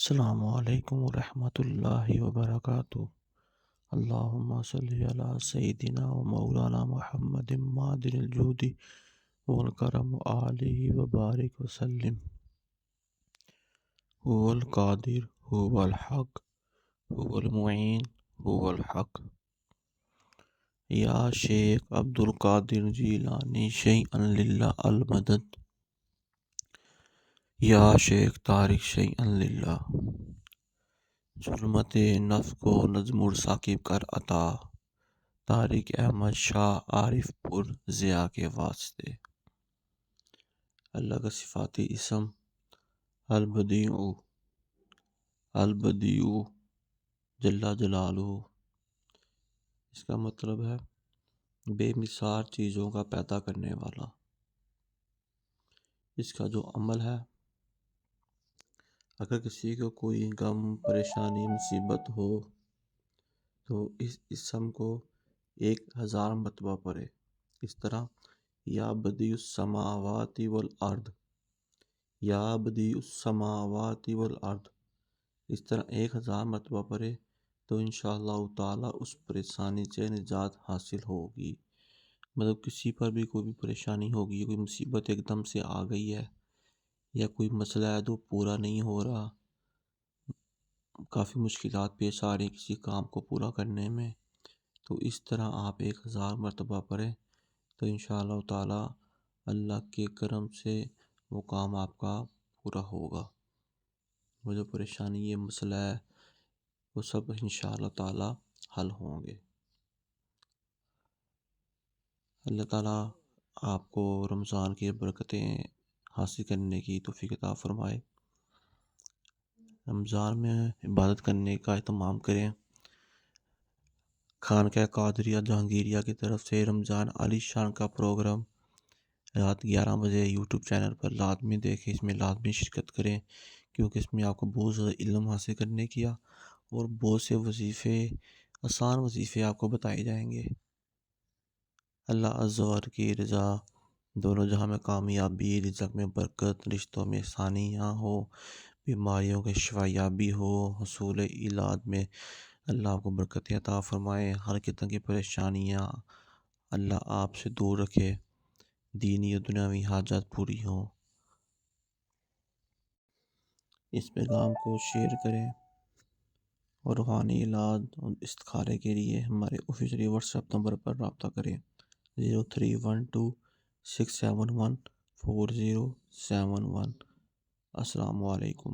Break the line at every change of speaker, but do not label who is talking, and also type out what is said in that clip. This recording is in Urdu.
السلام علیکم ورحمۃ اللہ وبرکاتہ۔ اللہم صلی علی سیدنا و مولانا محمد مادن الجود والکرم آلہ وبارک وسلم۔ هو القادر، هو الحق، هو المعین، هو الحق۔ یا شیخ عبد القادر جیلانی شیئا للہ المدد، یا شیخ طارق شیئا للہ۔ ظلمت نفس کو نظم ثاقب کر عطا، طارق احمد شاہ عارف پور ضیاء کے واسطے۔ اللہ کا صفاتی اسم البدیع، البدیع جل جلالہ، اس کا مطلب ہے بے مثال چیزوں کا پیدا کرنے والا۔ اس کا جو عمل ہے، اگر کسی کو کوئی غم، پریشانی، مصیبت ہو تو اس اسم کو 1000 مرتبہ پڑھے۔ اس طرح یا بدیع السماوات والارض، یا بدیع السماوات والارض، اس طرح 1000 مرتبہ پڑھے تو انشاءاللہ تعالی اس پریشانی سے نجات حاصل ہوگی۔ مطلب کسی پر بھی کوئی بھی پریشانی ہوگی، کوئی مصیبت ایک دم سے آ گئی ہے، یا کوئی مسئلہ ہے تو پورا نہیں ہو رہا، کافی مشکلات پیش آ رہی ہیں کسی کام کو پورا کرنے میں، تو اس طرح آپ 1000 مرتبہ پڑھیں تو انشاءاللہ تعالی اللہ کے کرم سے وہ کام آپ کا پورا ہوگا۔ وہ جو پریشانی یہ مسئلہ ہے وہ سب انشاءاللہ تعالی حل ہوں گے۔ اللہ تعالیٰ آپ کو رمضان کی برکتیں حاصل کرنے کی توفیق عطا فرمائے۔ رمضان میں عبادت کرنے کا اہتمام کریں۔ خانقاہ قادریہ جہانگیریہ کی طرف سے رمضان عالی شان کا پروگرام رات 11 بجے یوٹیوب چینل پر لازمی دیکھیں، اس میں لازمی شرکت کریں، کیونکہ اس میں آپ کو بہت زیادہ علم حاصل کرنے کیا اور بہت سے وظیفے، آسان وظیفے آپ کو بتائے جائیں گے۔ اللہ عز و جل کی رضا، دونوں جہاں میں کامیابی، رزق میں برکت، رشتوں میں آسانیاں ہو، بیماریوں کے شفا یابی ہو، حصول علاج میں اللہ آپ کو برکت عطا فرمائے، ہر قسم کی پریشانیاں اللہ آپ سے دور رکھے، دینی و دنیاوی حاجات پوری ہوں۔ اس پیغام کو شیئر کریں اور روحانی علاج اور استخارے کے لیے ہمارے آفیشلی واٹس ایپ نمبر پر رابطہ کریں 0312 671 4071۔ السلام علیکم۔